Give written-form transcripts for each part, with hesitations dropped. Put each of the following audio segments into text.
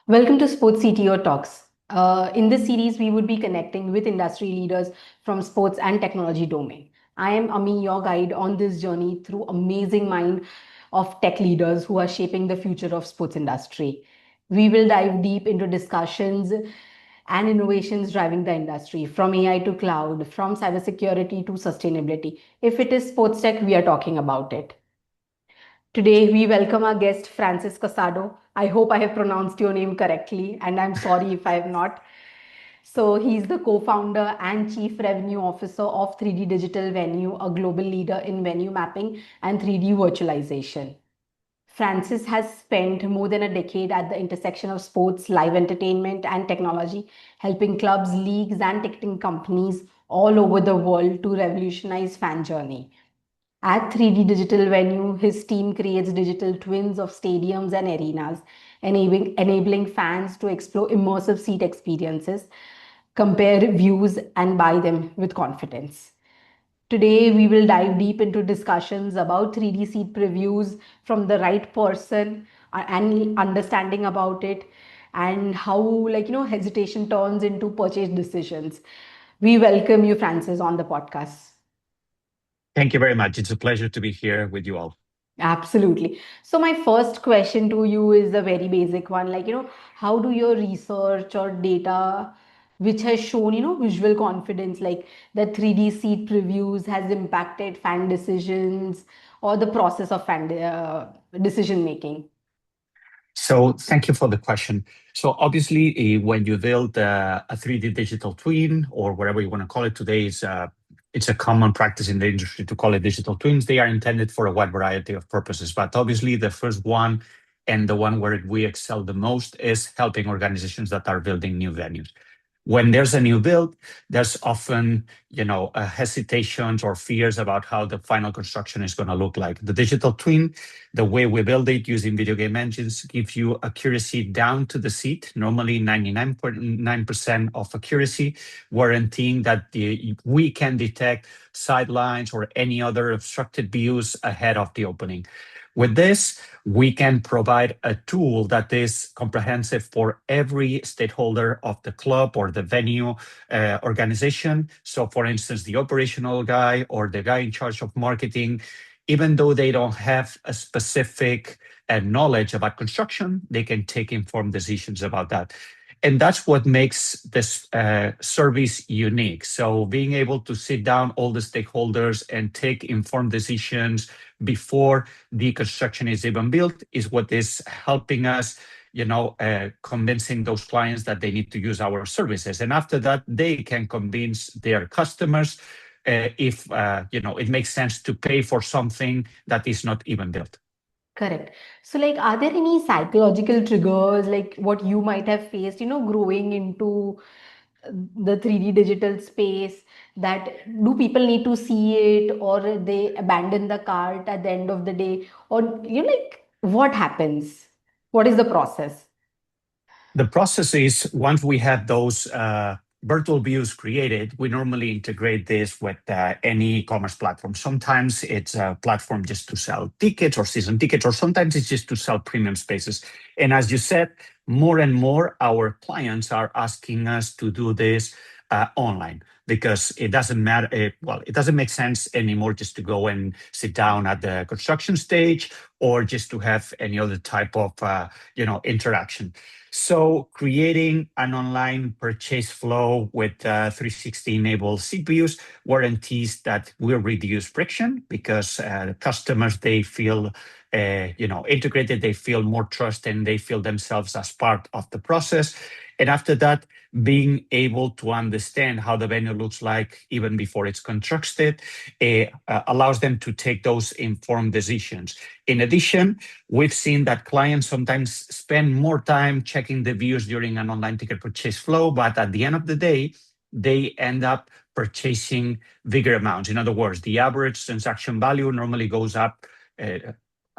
Welcome to Sports CTO Talks. In this series, we would be connecting with industry leaders from sports and technology domain. I am Ami, your guide on this journey through amazing mind of tech leaders who are shaping the future of sports industry. We will dive deep into discussions and innovations driving the industry, from AI to cloud, from cybersecurity to sustainability. If it is sports tech, we are talking about it. Today, we welcome our guest, Francis Casado. I hope I have pronounced your name correctly, and I'm sorry if I have not. So, he's the co founder and chief revenue officer of 3D Digital Venue, a global leader in venue mapping and 3D virtualization. Francis has spent more than a decade at the intersection of sports, live entertainment, and technology, helping clubs, leagues, and ticketing companies all over the world to revolutionize fan journey. At 3D Digital Venue, his team creates digital twins of stadiums and arenas, enabling fans to explore immersive seat experiences, compare views, and buy them with confidence. Today, we will dive deep into discussions about 3D seat previews from the right person and understanding about it and how, hesitation turns into purchase decisions. We welcome you, Francis, on the podcast. Thank you very much. It's a pleasure to be here with you all. Absolutely. So my first question to you is a very basic one. How do your research or data, which has shown, visual confidence, like the 3D seat previews has impacted fan decisions or the process of fan decision making? So thank you for the question. So obviously, when you build a 3D digital twin or whatever you want to call it today, it's a common practice in the industry to call it digital twins. They are intended for a wide variety of purposes. But obviously, the first one and the one where we excel the most is helping organizations that are building new venues. When there's a new build, there's often, hesitations or fears about how the final construction is going to look like. The digital twin, the way we build it using video game engines, gives you accuracy down to the seat, normally 99.9% of accuracy, guaranteeing that we can detect sidelines or any other obstructed views ahead of the opening. With this, we can provide a tool that is comprehensive for every stakeholder of the club or the venue organization. So, for instance, the operational guy or the guy in charge of marketing, even though they don't have a specific knowledge about construction, they can take informed decisions about that. And that's what makes this service unique. So being able to sit down all the stakeholders and take informed decisions before the construction is even built is what is helping us, convincing those clients that they need to use our services. And after that, they can convince their customers if it makes sense to pay for something that is not even built. Correct. So, are there any psychological triggers, like what you might have faced, growing into the 3D digital space, that do people need to see it or they abandon the cart at the end of the day? Or, what happens? What is the process? The process is once we have those virtual views created, we normally integrate this with any e-commerce platform. Sometimes it's a platform just to sell tickets or season tickets, or sometimes it's just to sell premium spaces. And as you said, more and more our clients are asking us to do this online because it doesn't matter. It doesn't make sense anymore just to go and sit down at the construction stage or just to have any other type of interaction. So creating an online purchase flow with 360-enabled CPUs guarantees that we'll reduce friction because customers, they feel integrated, they feel more trust, and they feel themselves as part of the process. And after that, being able to understand how the venue looks like even before it's constructed allows them to take those informed decisions. In addition, we've seen that clients sometimes spend more time checking the views during an online ticket purchase flow, but at the end of the day, they end up purchasing bigger amounts. In other words, the average transaction value normally goes up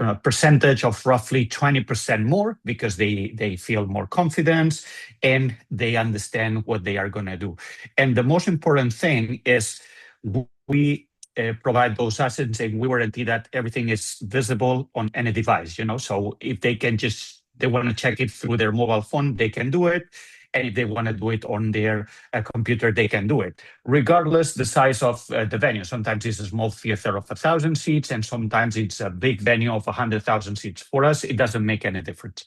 a percentage of roughly 20% more because they feel more confidence and they understand what they are going to do. And the most important thing is we provide those assets and we guarantee that everything is visible on any device. So if they can just they want to check it through their mobile phone, they can do it. And if they want to do it on their computer, they can do it, regardless the size of the venue. Sometimes it's a small theater of 1,000 seats, and sometimes it's a big venue of 100,000 seats. For us, it doesn't make any difference.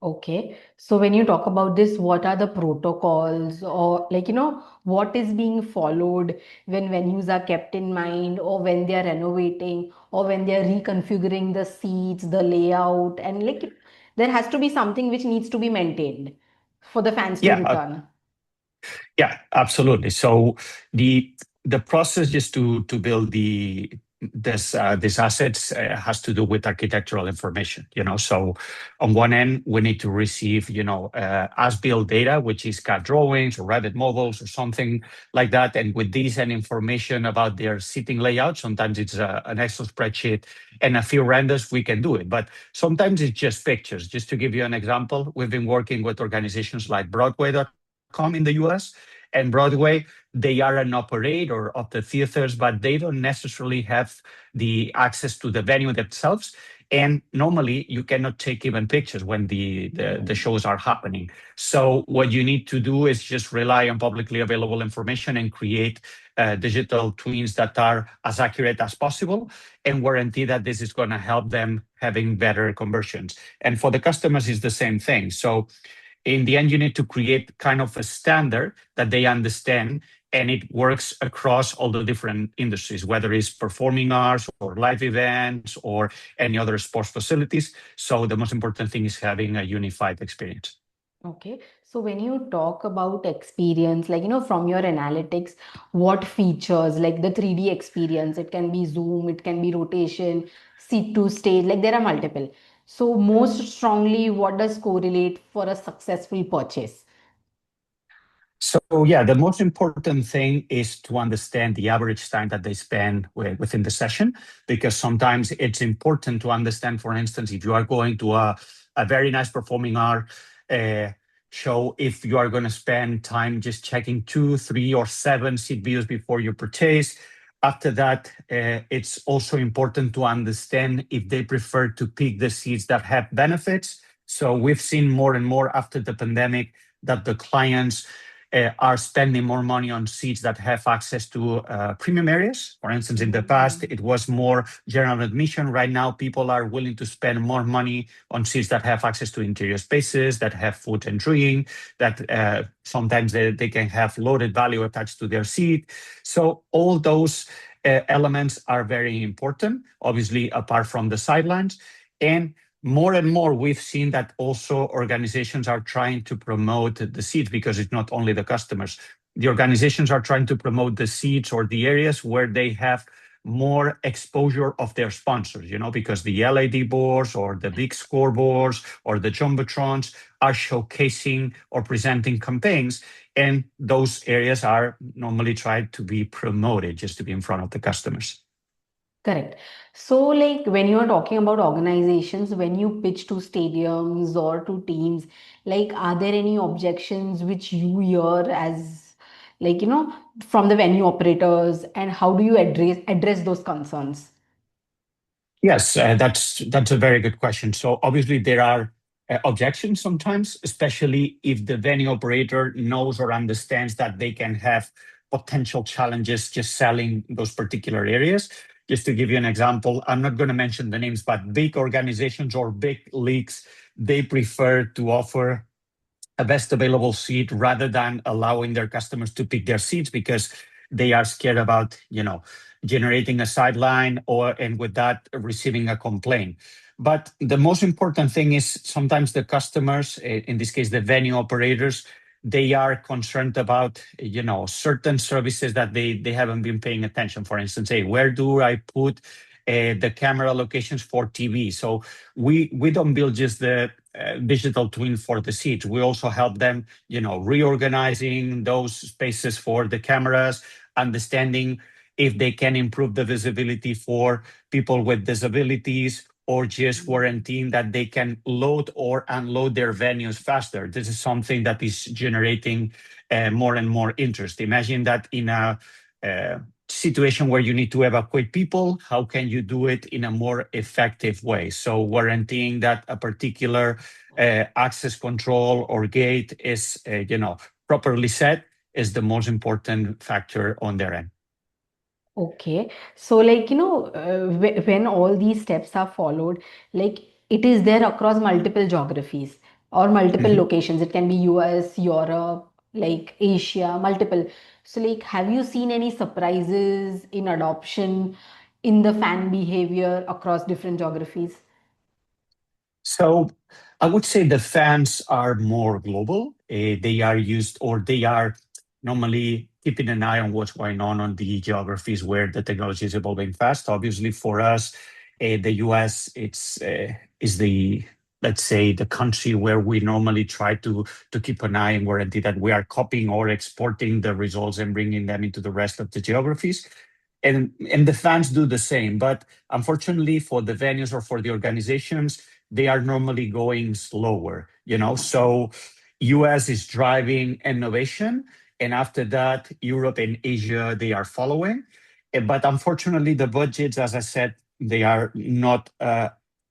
Okay. So when you talk about this, what are the protocols or what is being followed when venues are kept in mind or when they are renovating or when they are reconfiguring the seats, the layout, and there has to be something which needs to be maintained for the fans to Yeah, return. yeah, absolutely. So the process just to build these assets has to do with architectural information. So on one end we need to receive as-built data, which is CAD drawings or Revit models or something like that. And with this and information about their seating layout, sometimes it's an Excel spreadsheet and a few renders, we can do it. But sometimes it's just pictures. Just to give you an example, we've been working with organizations like Broadway.com in the US. And Broadway, they are an operator of the theaters, but they don't necessarily have the access to the venue themselves. And normally you cannot take even pictures when the shows are happening. So what you need to do is just rely on publicly available information and create digital twins that are as accurate as possible and guarantee that this is going to help them having better conversions. And for the customers, it's the same thing. So in the end, you need to create kind of a standard that they understand and it works across all the different industries, whether it's performing arts or live events or any other sports facilities. So the most important thing is having a unified experience. Okay. So when you talk about experience, from your analytics, what features, like the 3D experience, it can be zoom, it can be rotation, seat to stage, there are multiple. So most strongly, what does correlate for a successful purchase? So yeah, the most important thing is to understand the average time that they spend within the session, because sometimes it's important to understand, for instance, if you are going to a very nice performing art show, if you are going to spend time just checking 2, 3, or 7 seat views before you purchase. After that, it's also important to understand if they prefer to pick the seats that have benefits. So we've seen more and more after the pandemic that the clients are spending more money on seats that have access to premium areas. For instance, in the past, it was more general admission. Right now, people are willing to spend more money on seats that have access to interior spaces, that have food and drink, that sometimes they can have loaded value attached to their seat. So all those elements are very important, obviously, apart from the sidelines. And more and more, we've seen that also organizations are trying to promote the seats, because it's not only the customers. The organizations are trying to promote the seats or the areas where they have more exposure of their sponsors, because the LED boards or the big scoreboards or the jumbotrons are showcasing or presenting campaigns. And those areas are normally tried to be promoted just to be in front of the customers. Correct. So, when you are talking about organizations, when you pitch to stadiums or to teams, are there any objections which you hear as, from the venue operators, and how do you address those concerns? Yes, that's a very good question. So obviously there are objections sometimes, especially if the venue operator knows or understands that they can have potential challenges just selling those particular areas. Just to give you an example, I'm not going to mention the names, but big organizations or big leagues, they prefer to offer a best available seat rather than allowing their customers to pick their seats, because they are scared about generating a sideline and with that receiving a complaint. But the most important thing is sometimes the customers, in this case the venue operators, they are concerned about certain services that they haven't been paying attention. For instance, hey, where do I put the camera locations for TV? So we don't build just the digital twin for the seats. We also help them, reorganizing those spaces for the cameras, understanding if they can improve the visibility for people with disabilities, or just guaranteeing that they can load or unload their venues faster. This is something that is generating more and more interest. Imagine that in a situation where you need to evacuate people, how can you do it in a more effective way? So guaranteeing that a particular access control or gate is, properly set is the most important factor on their end. Okay. So, when all these steps are followed, like it is there across multiple geographies or multiple Mhm. locations. It can be US, Europe, like Asia, multiple. So, like, have you seen any surprises in adoption in the fan behavior across different geographies? So I would say the fans are more global. They are used, or they are normally keeping an eye on what's going on the geographies where the technology is evolving fast. Obviously, for us, the US, is the, let's say, the country where we normally try to keep an eye and guarantee that we are copying or exporting the results and bringing them into the rest of the geographies. And the fans do the same, but unfortunately for the venues or for the organizations, they are normally going slower, so US is driving innovation, and after that Europe and Asia, they are following. But unfortunately the budgets, as I said, they are not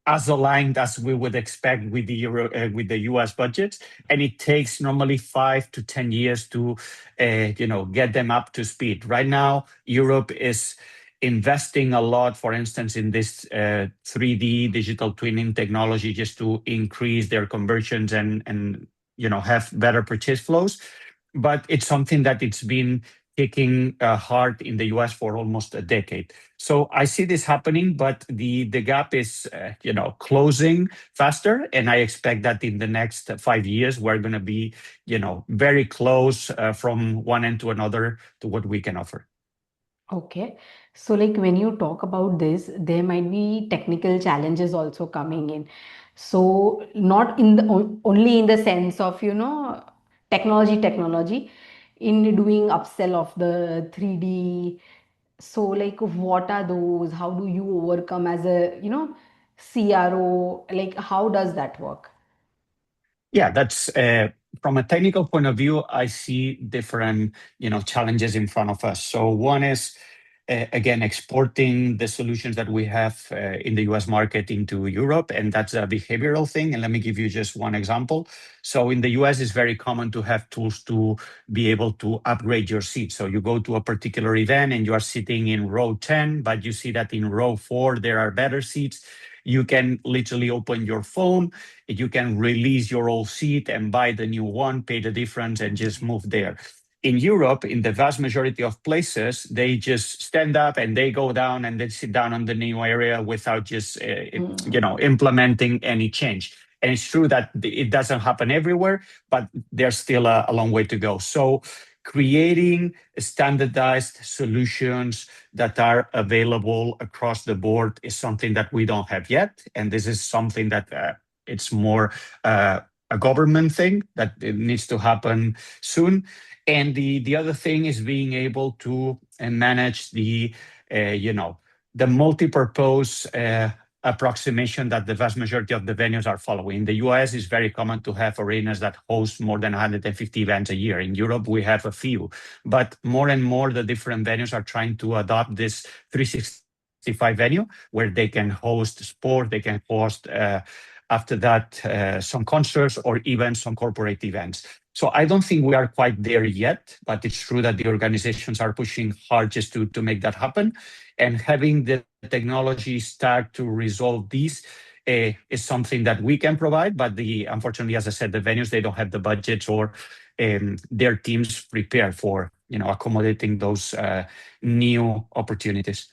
as aligned as we would expect with with the US budgets, and it takes normally 5 to 10 years to get them up to speed. Right now Europe is investing a lot, for instance, in this 3D digital twinning technology, just to increase their conversions and have better purchase flows. But it's something that it's been kicking hard in the US for almost a decade. So I see this happening, but the gap is closing faster, and I expect that in the next 5 years we're going to be very close from one end to another to what we can offer. Okay. So, like when you talk about this, there might be technical challenges also coming in. So, not in the only in the sense of, technology, in doing upsell of the 3D. So, like, what are those? How do you overcome as a, CRO? Like, how does that work? Yeah, that's from a technical point of view, I see different, challenges in front of us. So one is again exporting the solutions that we have in the US market into Europe, and that's a behavioral thing. And let me give you just one example. So in the US, it's very common to have tools to be able to upgrade your seat. So you go to a particular event and you are sitting in row 10, but you see that in row 4 there are better seats. You can literally open your phone, you can release your old seat and buy the new one, pay the difference, and just move there. In Europe, in the vast majority of places, they just stand up and they go down and they sit down on the new area without just implementing any change. And it's true that it doesn't happen everywhere, but there's still a long way to go. So creating standardized solutions that are available across the board is something that we don't have yet. And this is something that it's more a government thing that it needs to happen soon. And the other thing is being able to manage the multi-purpose approximation that the vast majority of the venues are following. In the US, it's very common to have arenas that host more than 150 events a year. In Europe, we have a few, but more and more the different venues are trying to adopt this 365 venue where they can host sport, they can host after that some concerts or even some corporate events. So I don't think we are quite there yet, but it's true that the organizations are pushing hard just to make that happen. And having the technology start to resolve these is something that we can provide. But unfortunately, as I said, the venues, they don't have the budgets or their teams prepared for accommodating those new opportunities.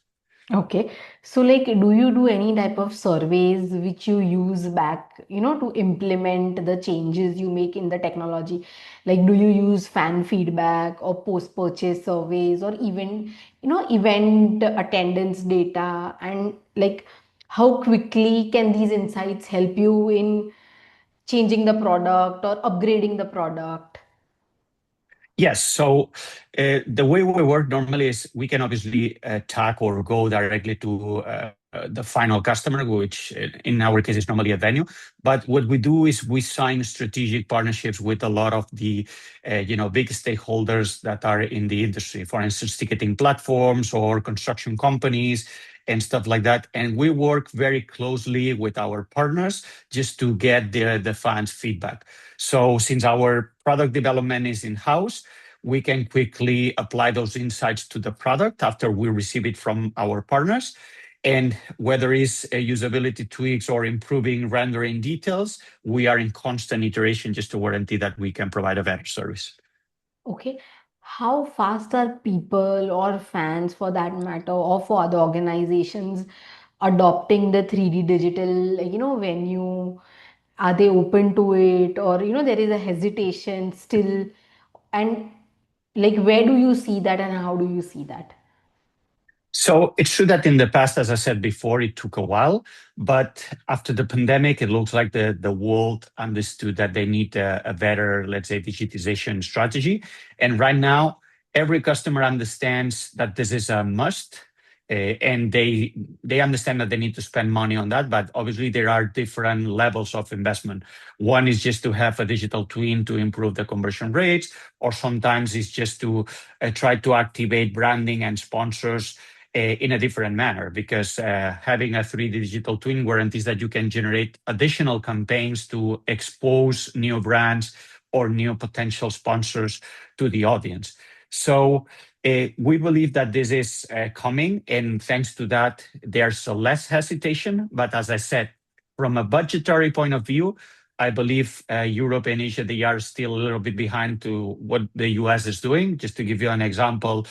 Okay. So, like, do you do any type of surveys which you use back, to implement the changes you make in the technology? Like, do you use fan feedback or post-purchase surveys or even, event attendance data? And like, how quickly can these insights help you in changing the product or upgrading the product? Yes. So the way we work normally is we can obviously tag or go directly to the final customer, which in our case is normally a venue. But what we do is we sign strategic partnerships with a lot of the big stakeholders that are in the industry. For instance, ticketing platforms or construction companies and stuff like that. And we work very closely with our partners just to get the fans' feedback. So since our product development is in-house, we can quickly apply those insights to the product after we receive it from our partners. And whether it's usability tweaks or improving rendering details, we are in constant iteration just to guarantee that we can provide a better service. Okay. How fast are people or fans, for that matter, or for other organizations adopting the 3D digital, venue? Are they open to it, or there is a hesitation still? And like, where do you see that, and how do you see that? So it's true that in the past, as I said before, it took a while, but after the pandemic, it looks like the world understood that they need a better, let's say, digitization strategy. And right now, every customer understands that this is a must, and they understand that they need to spend money on that. But obviously, there are different levels of investment. One is just to have a digital twin to improve the conversion rates, or sometimes it's just to try to activate branding and sponsors in a different manner, because having a 3D digital twin guarantees that you can generate additional campaigns to expose new brands or new potential sponsors to the audience. So we believe that this is coming, and thanks to that, there's less hesitation. But as I said, from a budgetary point of view, I believe Europe and Asia, they are still a little bit behind to what the US is doing. Just to give you an example,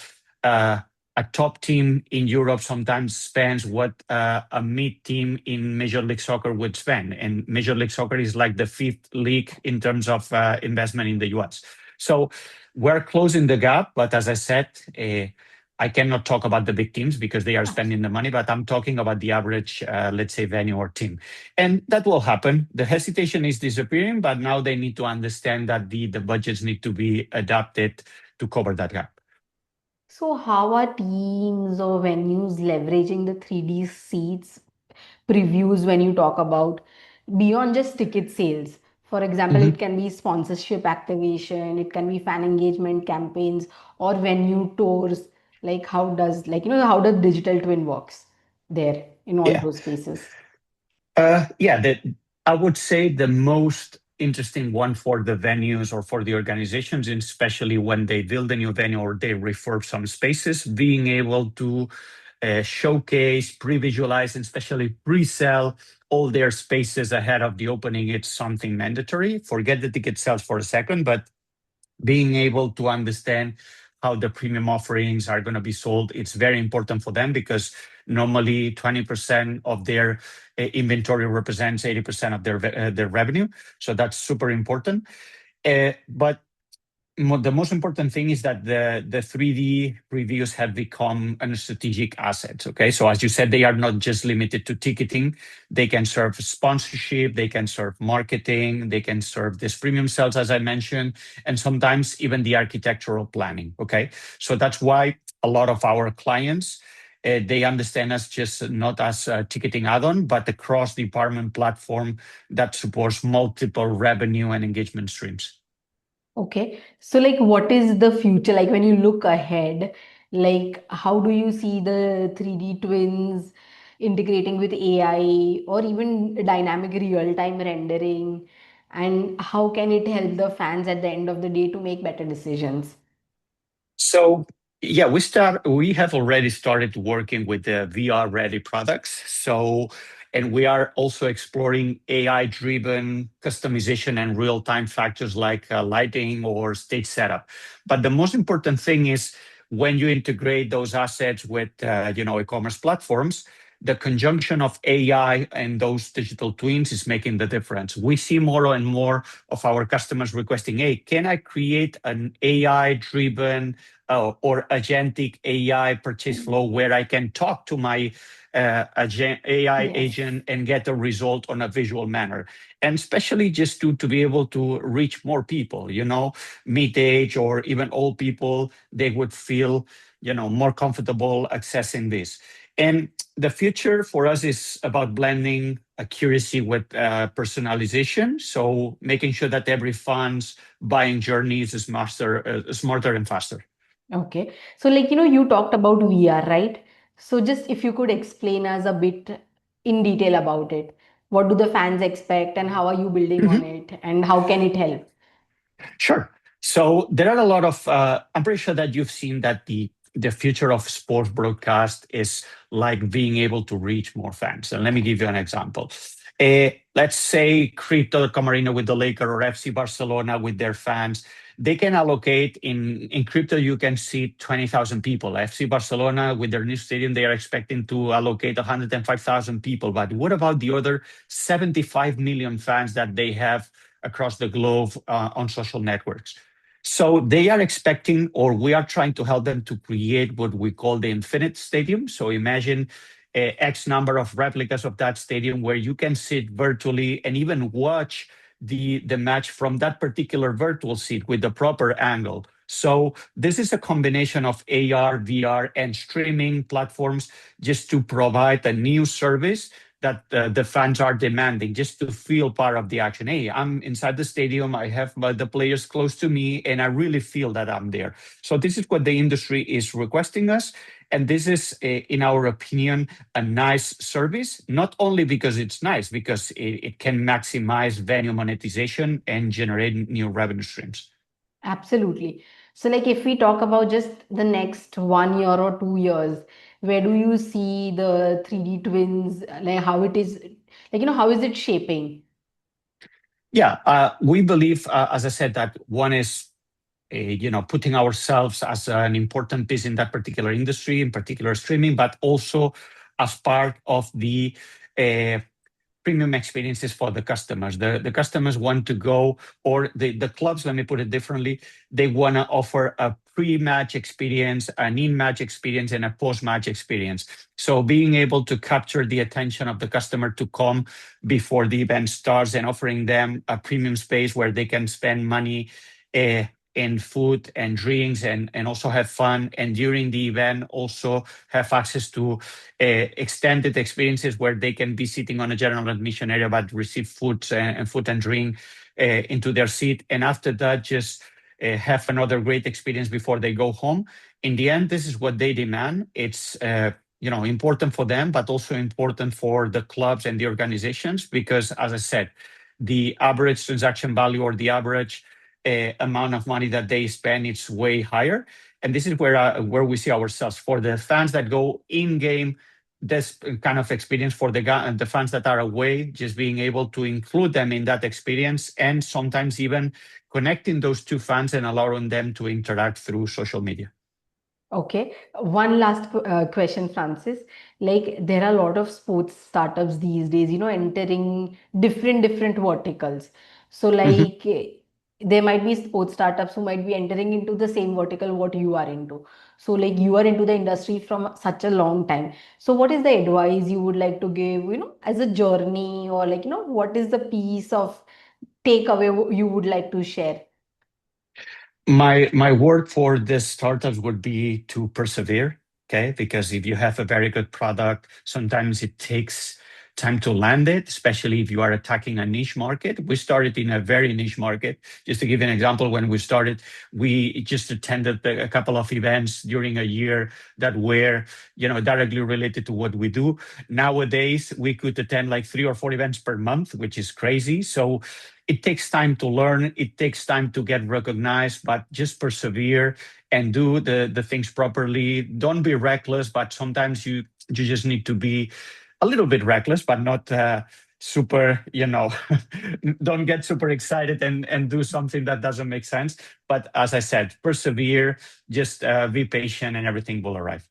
a top team in Europe sometimes spends what a mid team in Major League Soccer would spend. And Major League Soccer is like the fifth league in terms of investment in the US. So we're closing the gap. But as I said, I cannot talk about the big teams because they are spending the money, but I'm talking about the average, let's say, venue or team. And that will happen. The hesitation is disappearing, but now they need to understand that the budgets need to be adapted to cover that gap. So, how are teams or venues leveraging the 3D seats previews when you talk about beyond just ticket sales? For example, Mhm. it can be sponsorship activation, it can be fan engagement campaigns, or venue tours. Like, how does digital twin works there in all Yeah. those spaces? I would say the most interesting one for the venues or for the organizations, and especially when they build a new venue or they refurb some spaces, being able to showcase, pre-visualize, and especially pre-sell all their spaces ahead of the opening. It's something mandatory. Forget the ticket sales for a second, but being able to understand how the premium offerings are going to be sold, it's very important for them, because normally 20% of their inventory represents 80% of their revenue. So that's super important. But the most important thing is that the 3D reviews have become a strategic asset. Okay, so as you said, they are not just limited to ticketing. They can serve sponsorship, they can serve marketing, they can serve this premium sales, as I mentioned, and sometimes even the architectural planning. Okay, so that's why a lot of our clients, they understand us just not as a ticketing add-on, but a cross-department platform that supports multiple revenue and engagement streams. Okay. So, like, what is the future? Like, when you look ahead, like, how do you see the 3D twins integrating with AI or even dynamic real-time rendering? And how can it help the fans at the end of the day to make better decisions? So yeah, we have already started working with the VR ready products. So, and we are also exploring AI driven customization and real time factors like lighting or stage setup. But the most important thing is when you integrate those assets with e-commerce platforms, the conjunction of AI and those digital twins is making the difference. We see more and more of our customers requesting, "Hey, can I create an AI driven or agentic AI purchase flow where I can talk to my AI Yes. agent and get a result on a visual manner?" And especially just to be able to reach more people, mid-age or even old people, they would feel, more comfortable accessing this. And the future for us is about blending accuracy with personalization. So making sure that every fan's buying journey is smarter and faster. Okay. So, like, you talked about VR, right? So, just if you could explain us a bit in detail about it. What do the fans expect and how are you building on Mhm. it and how can it help? Sure. So there are a lot of. I'm pretty sure that you've seen that the future of sports broadcast is like being able to reach more fans. And let me give you an example. Let's say Crypto Camarino with the Lakers or FC Barcelona with their fans. They can allocate in crypto. You can see 20,000 people. FC Barcelona with their new stadium, they are expecting to allocate 105,000 people. But what about the other 75 million fans that they have across the globe on social networks? So they are expecting, or we are trying to help them to create what we call the infinite stadium. So imagine X number of replicas of that stadium where you can sit virtually and even watch the match from that particular virtual seat with the proper angle. So this is a combination of AR, VR, and streaming platforms just to provide a new service that the fans are demanding just to feel part of the action. Hey, I'm inside the stadium. I have the players close to me, and I really feel that I'm there. So this is what the industry is requesting us. And this is, in our opinion, a nice service, not only because it's nice, because it can maximize venue monetization and generate new revenue streams. Absolutely. So, like, if we talk about just the next 1 year or 2 years, where do you see the 3D twins, like how it is, like, how is it shaping? Yeah, we believe, as I said, that one is putting ourselves as an important piece in that particular industry, in particular streaming, but also as part of the uh, premium experiences for the customers. The customers want to go, or the clubs, let me put it differently, they want to offer a pre-match experience, an in-match experience, and a post-match experience. So being able to capture the attention of the customer to come before the event starts and offering them a premium space where they can spend money uh, in food and drinks and also have fun. And during the event, also have access to extended experiences where they can be sitting on a general admission area but receive food and drink into their seat. And after that, just have another great experience before they go home. In the end, this is what they demand. It's important for them, but also important for the clubs and the organizations, because, as I said, the average transaction value or the average amount of money that they spend, it's way higher. And this is where we see ourselves for the fans that go in game. This kind of experience for the fans that are away, just being able to include them in that experience, and sometimes even connecting those two fans and allowing them to interact through social media. Okay. One last question, Francis. Like, there are a lot of sports startups these days, entering different verticals. So, Mhm. like, there might be sports startups who might be entering into the same vertical what you are into. So, like, you are into the industry from such a long time. So, what is the advice you would like to give, as a journey, or like, what is the piece of takeaway you would like to share? My word for this startups would be to persevere, okay? Because if you have a very good product, sometimes it takes time to land it, especially if you are attacking a niche market. We started in a very niche market. Just to give you an example, when we started, we just attended a couple of events during a year that were, directly related to what we do. Nowadays, we could attend like 3 or 4 events per month, which is crazy. So it takes time to learn, it takes time to get recognized, but just persevere and do the things properly. Don't be reckless, but sometimes you just need to be a little bit reckless, but not super, don't get super excited and do something that doesn't make sense. But as I said, persevere, just be patient, and everything will arrive.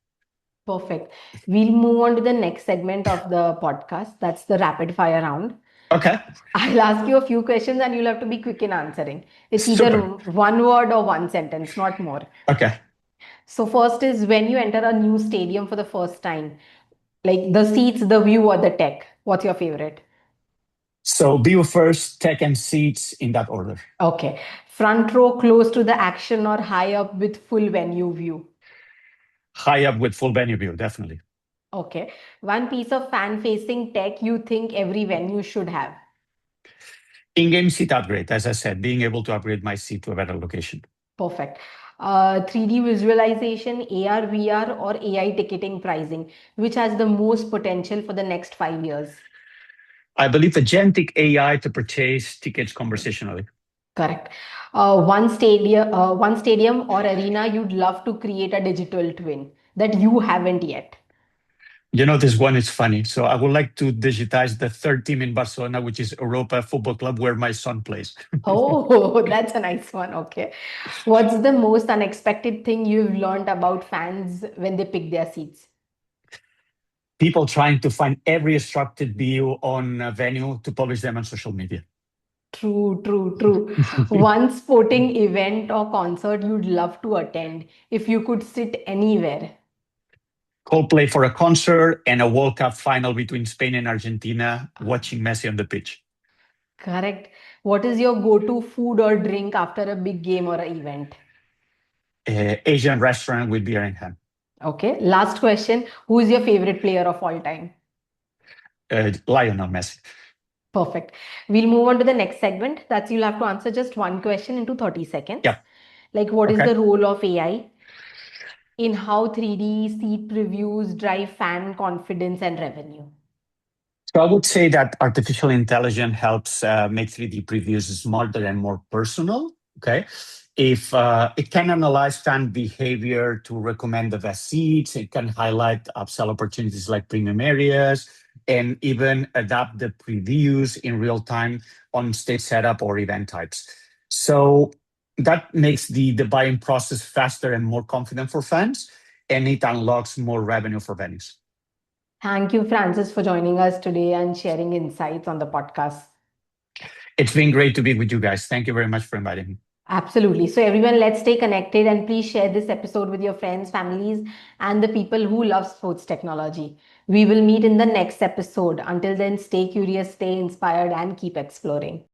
Perfect. We'll move on to the next segment of the podcast. That's the rapid fire round. Okay, I'll ask you a few questions and you'll have to be quick in answering. It's either super. one word or one sentence, not more. Okay. So, first is when you enter a new stadium for the first time, like the seats, the view, or the tech. What's your favorite? So view first, tech and seats in that order. Okay. Front row close to the action or high up with full venue view? High up with full venue view, definitely. Okay. One piece of fan-facing tech you think every venue should have. In-game seat upgrade, as I said, being able to upgrade my seat to a better location. Perfect. 3D visualization, AR, VR, or AI ticketing pricing, which has the most potential for the next 5 years? I believe agentic AI to purchase tickets conversationally. Correct. One stadium or arena you'd love to create a digital twin that you haven't yet. This one is funny. So I would like to digitize the third team in Barcelona, which is Europa Football Club, where my son plays. Oh, that's a nice one. Okay. What's the most unexpected thing you've learned about fans when they pick their seats? People trying to find every obstructed view on a venue to publish them on social media. True, true, true. One sporting event or concert you'd love to attend if you could sit anywhere. Coldplay for a concert and a World Cup final between Spain and Argentina, watching Messi on the pitch. Correct. What is your go-to food or drink after a big game or an event? Asian restaurant with beer in hand. Okay. Last question. Who is your favorite player of all time? Lionel Messi. Perfect. We'll move on to the next segment. That's you'll have to answer just one question into 30 seconds. Yeah. Like, what is Okay. the role of AI in how 3D seat previews drive fan confidence and revenue? So I would say that artificial intelligence helps make 3D previews smarter and more personal. Okay. If it can analyze fan behavior to recommend the best seats, it can highlight upsell opportunities like premium areas, and even adapt the previews in real time on stage setup or event types. So that makes the buying process faster and more confident for fans, and it unlocks more revenue for venues. Thank you, Francis, for joining us today and sharing insights on the podcast. It's been great to be with you guys. Thank you very much for inviting me. Absolutely. So, everyone, let's stay connected and please share this episode with your friends, families, and the people who love sports technology. We will meet in the next episode. Until then, stay curious, stay inspired, and keep exploring.